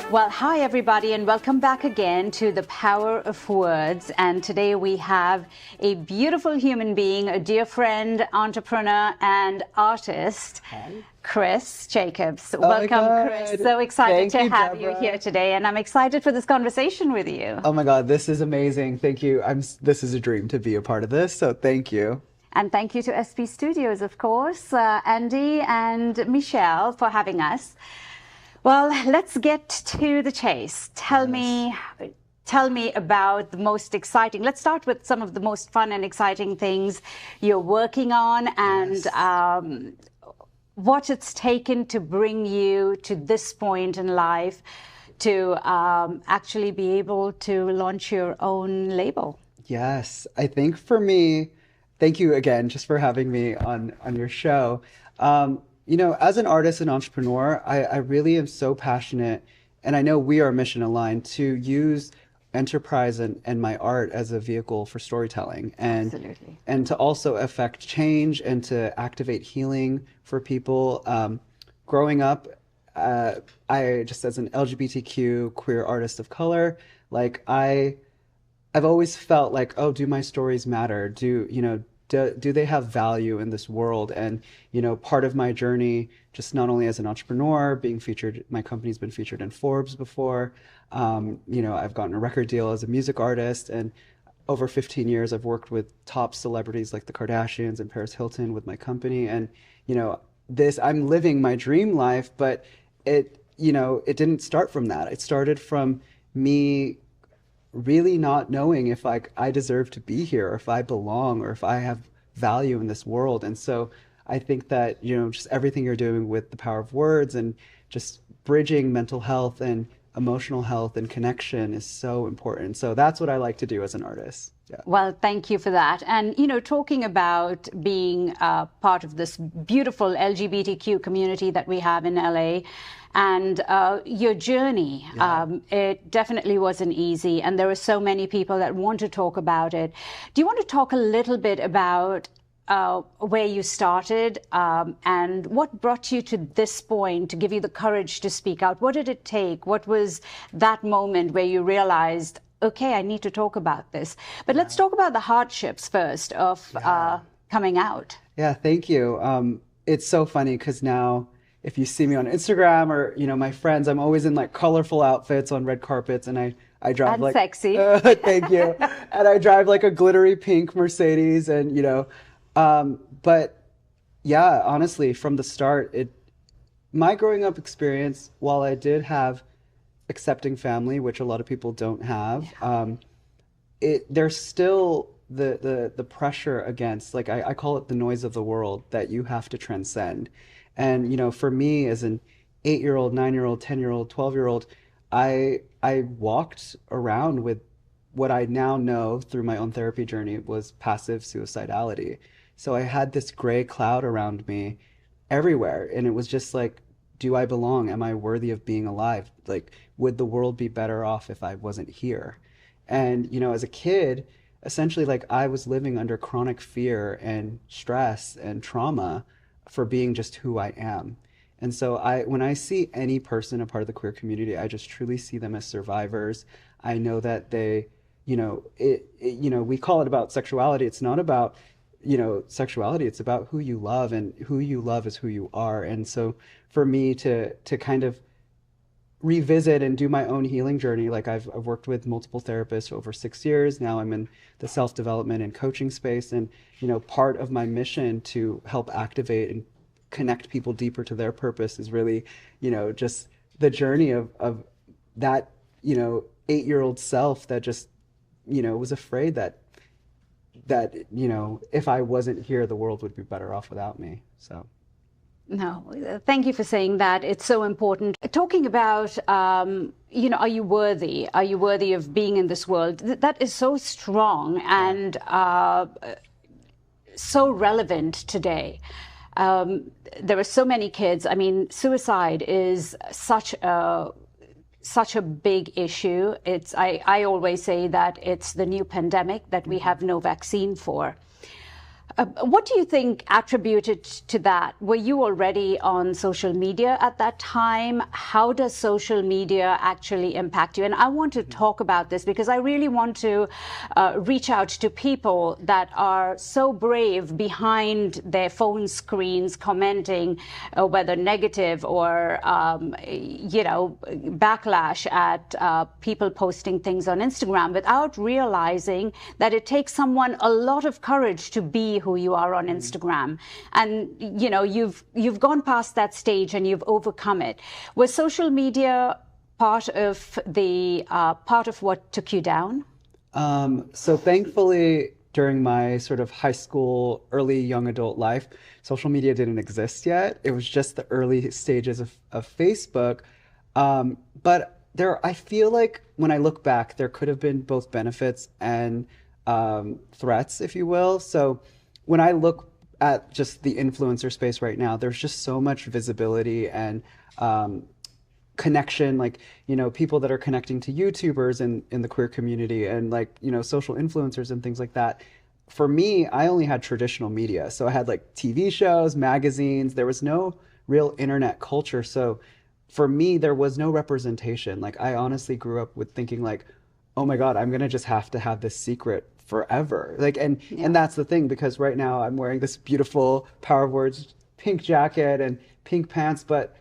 Well, hi everybody, and welcome back again to The Power of Words. And today we have a beautiful human being, a dear friend, entrepreneur, and artist, Chris Jacobs. Welcome, Chris. So excited to have you here today, and I'm excited for this conversation with you. Oh my God, this is amazing. Thank you. This is a dream to be a part of this, so thank you. And thank you to SP Studios, of course, Andy and Michelle for having us. Well, let's get to the chase. Tell me about the most exciting. Let's start with some of the most fun and exciting things you're working on, and what it's taken to bring you to this point in life to actually be able to launch your own label. Yes, I think for me, thank you again just for having me on your show. You know, as an artist and entrepreneur, I really am so passionate, and I know we are mission aligned, to use enterprise and my art as a vehicle for storytelling, and to also affect change and to activate healing for people. Growing up, I just as an LGBTQ queer artist of color, like I've always felt like, oh, do my stories matter? Do they have value in this world? And, you know, part of my journey, just not only as an entrepreneur, being featured, my company's been featured in Forbes before. You know, I've gotten a record deal as a music artist, and over 15 years, I've worked with top celebrities like the Kardashians and Paris Hilton with my company. And, you know, I'm living my dream life, but it didn't start from that. It started from me really not knowing if I deserve to be here, or if I belong, or if I have value in this world. And so I think that, you know, just everything you're doing with the power of words and just bridging mental health and emotional health and connection is so important. So that's what I like to do as an artist. Yeah. Well, thank you for that. And, you know, talking about being part of this beautiful LGBTQ community that we have in LA, and your journey, it definitely wasn't easy. And there were so many people that want to talk about it. Do you want to talk a little bit about where you started and what brought you to this point to give you the courage to speak out? What did it take? What was that moment where you realized, okay, I need to talk about this? But let's talk about the hardships first of coming out. Yeah, thank you. It's so funny because now, if you see me on Instagram or, you know, my friends, I'm always in like colorful outfits on red carpets, and I drive and like sexy. Thank you. And I drive like a glittery pink Mercedes, and you know, but yeah, honestly, from the start, my growing up experience, while I did have accepting family, which a lot of people don't have, there's still the pressure against, like I call it the noise of the world that you have to transcend. And, you know, for me as an 8-year-old, 9-year-old, 10-year-old, 12-year-old, I walked around with what I now know through my own therapy journey was passive suicidality. So I had this gray cloud around me everywhere. And it was just like, do I belong? Am I worthy of being alive? Like, would the world be better off if I wasn't here? And, you know, as a kid, essentially, like, I was living under chronic fear and stress and trauma for being just who I am. And so when I see any person a part of the queer community, I just truly see them as survivors. I know that they, you know, we call it about sexuality. It's not about, you know, sexuality. It's about who you love, and who you love is who you are. And so for me to kind of revisit and do my own healing journey, like I've worked with multiple therapists for over 6 years. Now I'm in the self-development and coaching space. And, you know, part of my mission to help activate and connect people deeper to their purpose is really, you know, just the journey of that, you know, 8-year-old self that just, you know, was afraid that, you know, if I wasn't here, the world would be better off without me. So. No, thank you for saying that. It's so important. Talking about, you know, are you worthy? Are you worthy of being in this world? That is so strong and so relevant today. There are so many kids. I mean, suicide is such a big issue. I always say that it's the new pandemic that we have no vaccine for. What do you think attributed to that? Were you already on social media at that time? How does social media actually impact you? And I want to talk about this because I really want to reach out to people that are so brave behind their phone screens, commenting, whether negative or, backlash at people posting things on Instagram without realizing that it takes someone a lot of courage to be who you are on Instagram. And you've gone past that stage and you've overcome it. Was social media part of what took you down? So thankfully, during my sort of high school, early young adult life, social media didn't exist yet. It was just the early stages of Facebook. But I feel like when I look back, there could have been both benefits and threats, if you will. So when I look at just the influencer space right now, there's just so much visibility and connection, like, people that are connecting to YouTubers in the queer community and social influencers and things like that. For me, I only had traditional media. So I had like TV shows, magazines. There was no real internet culture. So for me, there was no representation. Like, I honestly grew up with thinking like, oh my God, I'm going to just have to have this secret forever. And that's the thing, because right now I'm wearing this beautiful Power of Words pink jacket and pink pants, but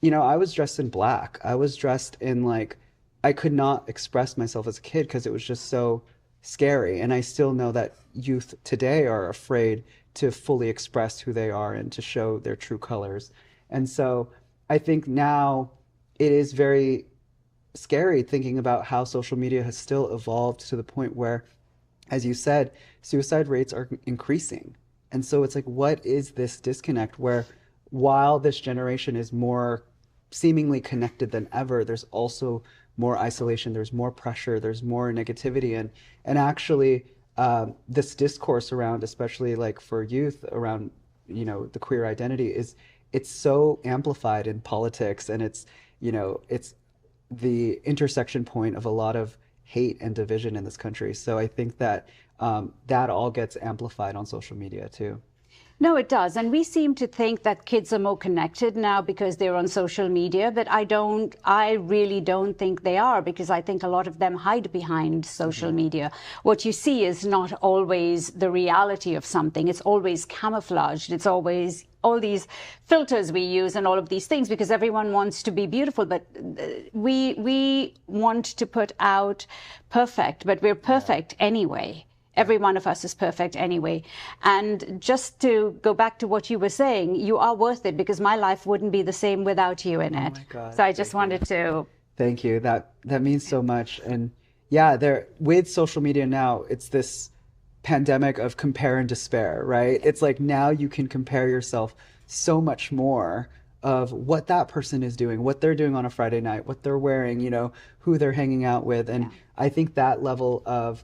I was dressed in black. I was dressed in I could not express myself as a kid because it was just so scary. And I still know that youth today are afraid to fully express who they are and to show their true colors. And so I think now it is very scary thinking about how social media has still evolved to the point where, as you said, suicide rates are increasing. And so it's like, what is this disconnect where while this generation is more seemingly connected than ever, there's also more isolation, there's more pressure, there's more negativity. And actually, this discourse around, especially for youth, around, the queer identity it's so amplified in politics, and it's the intersection point of a lot of hate and division in this country. So I think that that all gets amplified on social media too. No, it does. And we seem to think that kids are more connected now because they're on social media, but I really don't think they are, because I think a lot of them hide behind social media. What you see is not always the reality of something. It's always camouflaged. It's always all these filters we use and all of these things because everyone wants to be beautiful, but we want to put out perfect, but we're perfect anyway. Every one of us is perfect anyway. And just to go back to what you were saying, you are worth it, because my life wouldn't be the same without you in it. Oh my God, so I just wanted to... Thank you. That means so much. And yeah, with social media now, it's this pandemic of compare and despair, right? It's like now you can compare yourself so much more of what that person is doing, what they're doing on a Friday night, what they're wearing, who they're hanging out with. And I think that level of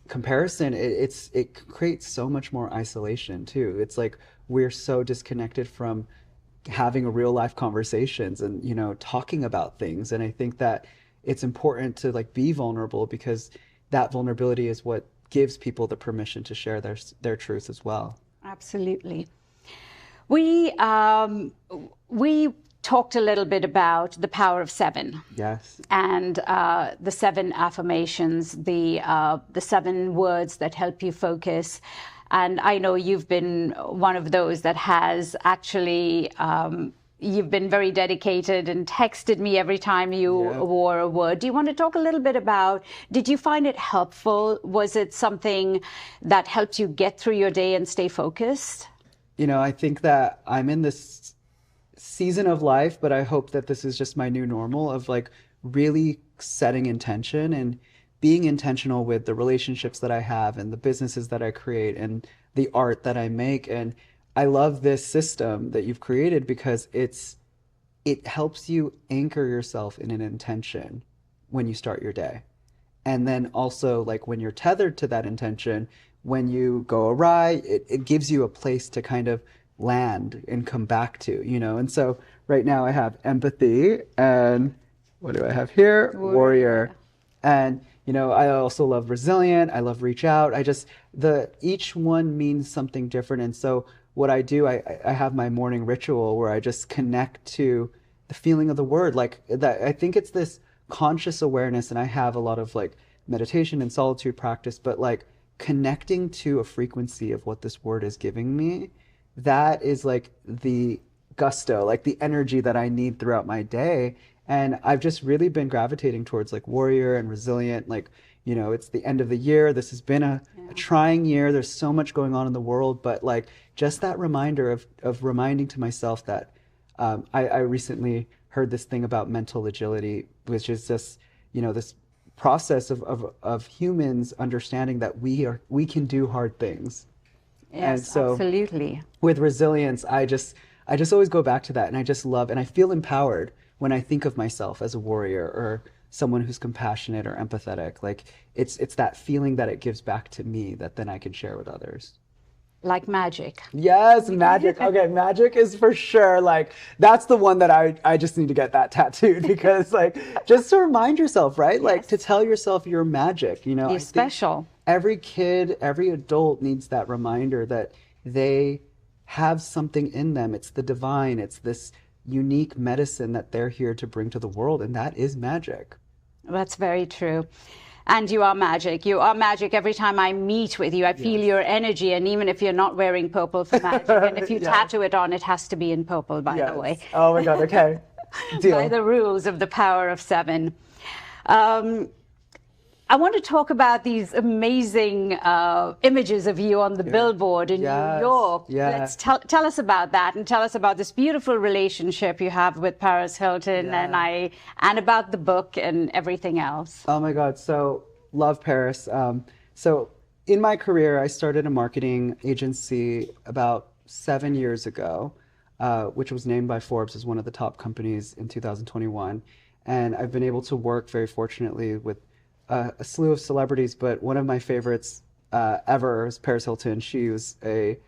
comparison, it creates so much more isolation too. It's like we're so disconnected from having a real life conversations and talking about things. And I think that it's important to be vulnerable, because that vulnerability is what gives people the permission to share their truth as well. Absolutely. We talked a little bit about the power of 7. Yes. And the 7 affirmations, the 7 words that help you focus. And I know you've been one of those that has actually, you've been very dedicated and texted me every time you wore a word. Do you want to talk a little bit about, did you find it helpful? Was it something that helped you get through your day and stay focused? I think that I'm in this season of life, but I hope that this is just my new normal of really setting intention and being intentional with the relationships that I have and the businesses that I create and the art that I make. And I love this system that you've created because it helps you anchor yourself in an intention when you start your day. And then also when you're tethered to that intention, when you go awry, it gives you a place to kind of land and come back to, And so right now I have empathy, and what do I have here? Warrior. And I also love resilient. I love reach out. Each one means something different. And so what I do, I have my morning ritual where I just connect to the feeling of the word. Like that, I think it's this conscious awareness, and I have a lot of like meditation and solitude practice, but like connecting to a frequency of what this word is giving me, that is like the gusto, like the energy that I need throughout my day. And I've just really been gravitating towards like warrior and resilient. Like, it's the end of the year. This has been a trying year. There's so much going on in the world, but like just that reminder of reminding to myself that I recently heard this thing about mental agility, which is just, this process of humans understanding that we can do hard things. Yes, and so absolutely. With resilience, I just always go back to that, and I just love, and I feel empowered when I think of myself as a warrior or someone who's compassionate or empathetic. Like it's that feeling that it gives back to me that then I can share with others. Like magic. Yes, magic. Okay, magic is for sure. Like that's the one that I just need to get that tattooed, because like just to remind yourself, right? Like Yes. to tell yourself you're magic, You're I think special. every kid, every adult needs that reminder that they have something in them. It's the divine. It's this unique medicine that they're here to bring to the world, and that is magic. That's very true. And you are magic. You are magic. Every time I meet with you, I feel your energy. And even if you're not wearing purple for magic, and if you tattoo it on, it has to be in purple, by the way. Oh my God. Okay. Deal. By the rules of the power of 7. I want to talk about these amazing images of you on the billboard in New York. Yes. Let's tell us about that, and tell us about this beautiful relationship you have with Paris Hilton and about the book and everything else. Oh my God. So love Paris. So in my career, I started a marketing agency about 7 years ago, which was named by Forbes as one of the top companies in 2021. And I've been able to work, very fortunately, with a slew of celebrities, but one of my favorites ever is Paris Hilton. She was a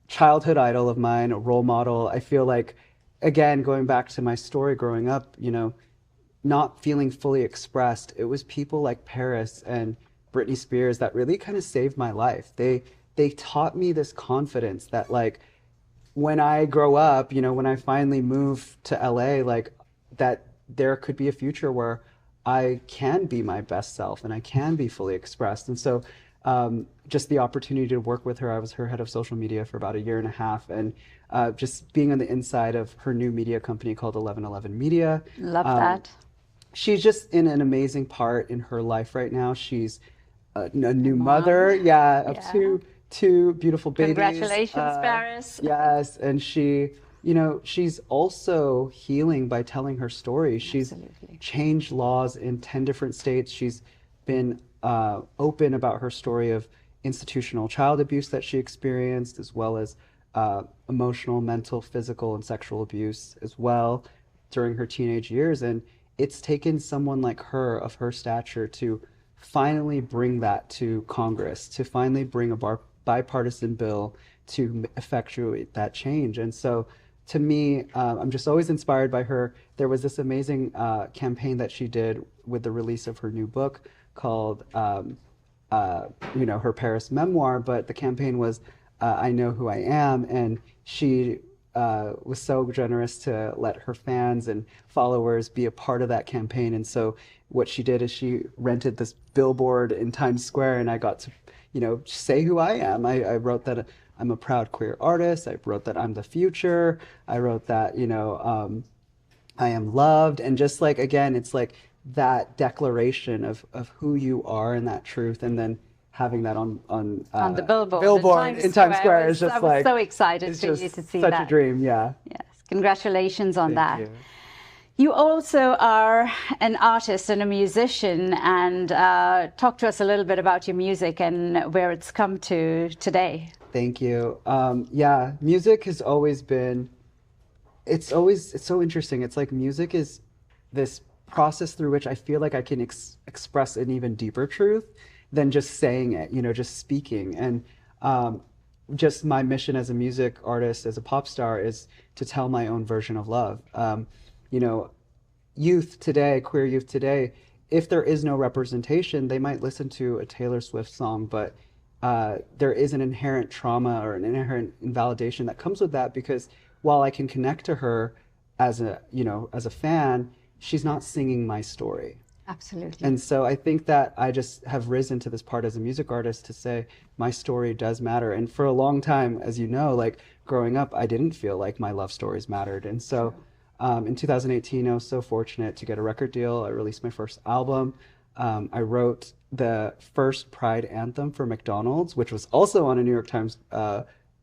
childhood idol of mine, a role model. I feel like, again, going back to my story growing up, not feeling fully expressed, it was people like Paris and Britney Spears that really kind of saved my life. They taught me this confidence that like when I grow up, when I finally move to LA, like that there could be a future where I can be my best self and I can be fully expressed. And so just the opportunity to work with her, I was her head of social media for about 1.5 years, and just being on the inside of her new media company called 1111 Media. Love that. She's just in an amazing part in her life right now. She's a new mother, of two beautiful babies. Congratulations, Paris. Yes, and she's also healing by telling her story. She's changed laws in 10 different states. She's been open about her story of institutional child abuse that she experienced, as well as emotional, mental, physical, and sexual abuse as well during her teenage years. And it's taken someone like her, of her stature, to finally bring that to Congress, to finally bring a bipartisan bill to effectuate that change. And so to me, I'm just always inspired by her. There was this amazing campaign that she did with the release of her new book called, her Paris memoir, but the campaign was I Know Who I Am, and she was so generous to let her fans and followers be a part of that campaign. And so what she did is she rented this billboard in Times Square, and I got to, say who I am. I wrote that I'm a proud queer artist. I wrote that I'm the future. I wrote that, I am loved. And just like, again, it's like that declaration of who you are and that truth, and then having that on the billboard in Times Square is just like, I was so excited for you to see that. Such a dream, yeah. Yes, congratulations on that. Thank you. You also are an artist and a musician, and talk to us a little bit about your music and where it's come to today. Thank you. Music has always been, it's so interesting. It's like music is this process through which I feel like I can express an even deeper truth than just saying it, just speaking. And just my mission as a music artist, as a pop star, is to tell my own version of love. Youth today, queer youth today, if there is no representation, they might listen to a Taylor Swift song, but there is an inherent trauma or an inherent invalidation that comes with that, because while I can connect to her as a, as a fan, she's not singing my story. Absolutely. And so I think that I just have risen to this part as a music artist to say my story does matter. And for a long time, as you know, like growing up, I didn't feel like my love stories mattered. And so in 2018, I was so fortunate to get a record deal. I released my first album. I wrote the first Pride anthem for McDonald's, which was also on a New York Times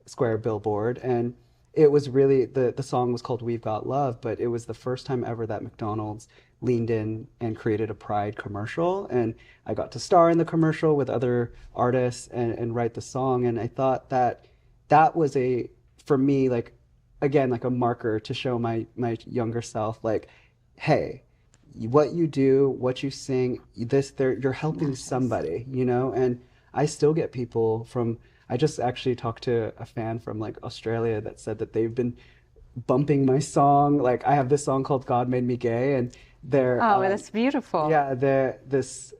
Square billboard. And it was really, the song was called We've Got Love, but it was the first time ever that McDonald's leaned in and created a Pride commercial. And I got to star in the commercial with other artists and write the song. And I thought that that was for me, like, again, like a marker to show my younger self, like, hey, what you do, what you sing, you're helping somebody, and I still get people I just actually talked to a fan from like Australia that said that they've been bumping my song. Like, I have this song called God Made Me Gay, and that's beautiful. Yeah, this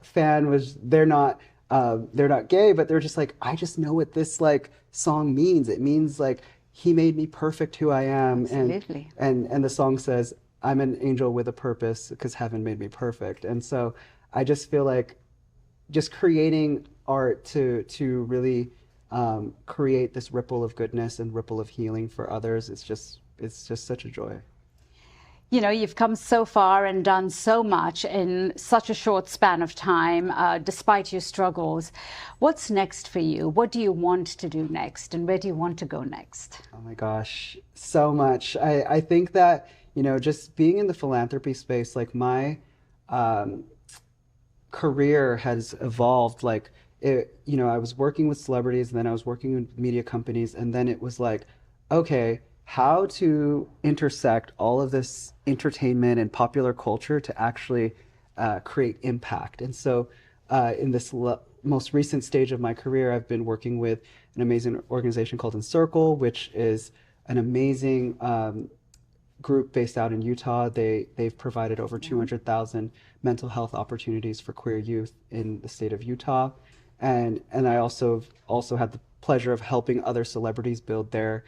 fan they're not gay, but they're just like, I just know what this like song means. It means like he made me perfect who I am. Absolutely. And the song says, I'm an angel with a purpose because heaven made me perfect. And so I just feel like just creating art to really create this ripple of goodness and ripple of healing for others, it's just such a joy. You've come so far and done so much in such a short span of time, despite your struggles. What's next for you? What do you want to do next? And where do you want to go next? Oh my gosh, so much. I think that, just being in the philanthropy space, like my career has evolved. Like, I was working with celebrities, and then I was working with media companies, and then it was like, okay, how to intersect all of this entertainment and popular culture to actually create impact. And so in this most recent stage of my career, I've been working with an amazing organization called Encircle, which is an amazing group based out in Utah. They've provided over 200,000 mental health opportunities for queer youth in the state of Utah. And I also had the pleasure of helping other celebrities build their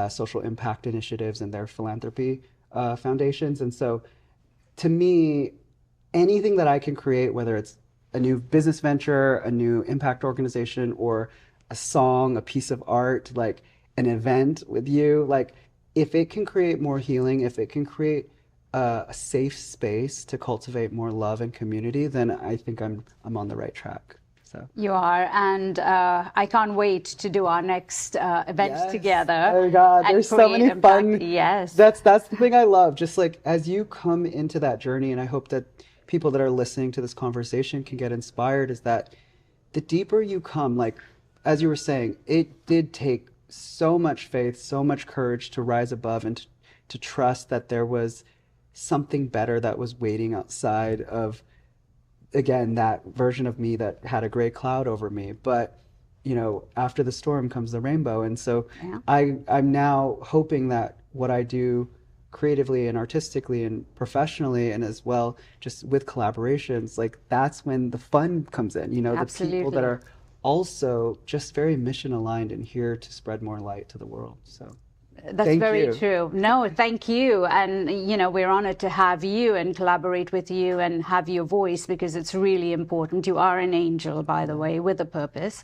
social impact initiatives and their philanthropy foundations. And so to me, anything that I can create, whether it's a new business venture, a new impact organization, or a song, a piece of art, like an event with you, like if it can create more healing, if it can create a safe space to cultivate more love and community, then I think I'm on the right track. So. You are, and I can't wait to do our next event together. Oh God, there's so many fun. Yes, that's the thing I love. Just like as you come into that journey, and I hope that people that are listening to this conversation can get inspired. Is that the deeper you come, like as you were saying, it did take so much faith, so much courage to rise above and to trust that there was something better that was waiting outside of, again, that version of me that had a gray cloud over me. But after the storm comes the rainbow. And so I'm now hoping that what I do creatively and artistically and professionally, and as well just with collaborations, like that's when the fun comes in, Absolutely. The people that are also just very mission aligned and here to spread more light to the world. So that's very true. No, thank you. And, we're honored to have you and collaborate with you and have your voice, because it's really important. You are an angel, by the way, with a purpose.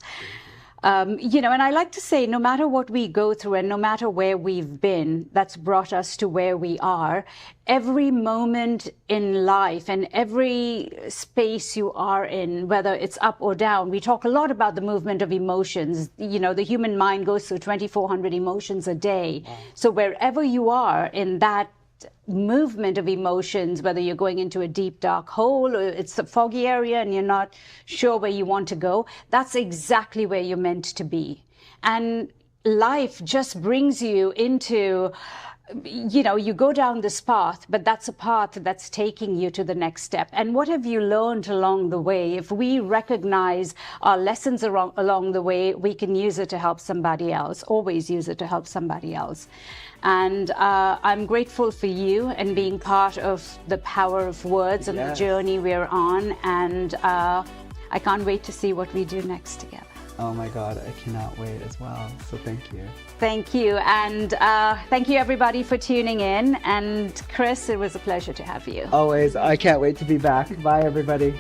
And I like to say, no matter what we go through and no matter where we've been, that's brought us to where we are. Every moment in life and every space you are in, whether it's up or down, we talk a lot about the movement of emotions. The human mind goes through 2,400 emotions a day. So wherever you are in that movement of emotions, whether you're going into a deep dark hole or it's a foggy area and you're not sure where you want to go, that's exactly where you're meant to be. And life just brings you into you go down this path, but that's a path that's taking you to the next step. And what have you learned along the way? If we recognize our lessons along the way, we can use it to help somebody else, always use it to help somebody else. And I'm grateful for you and being part of the power of words and the journey we're on. And I can't wait to see what we do next together. Oh my God, I cannot wait as well. So thank you. Thank you. And thank you everybody for tuning in. And Chris, it was a pleasure to have you. Always. I can't wait to be back. Bye everybody.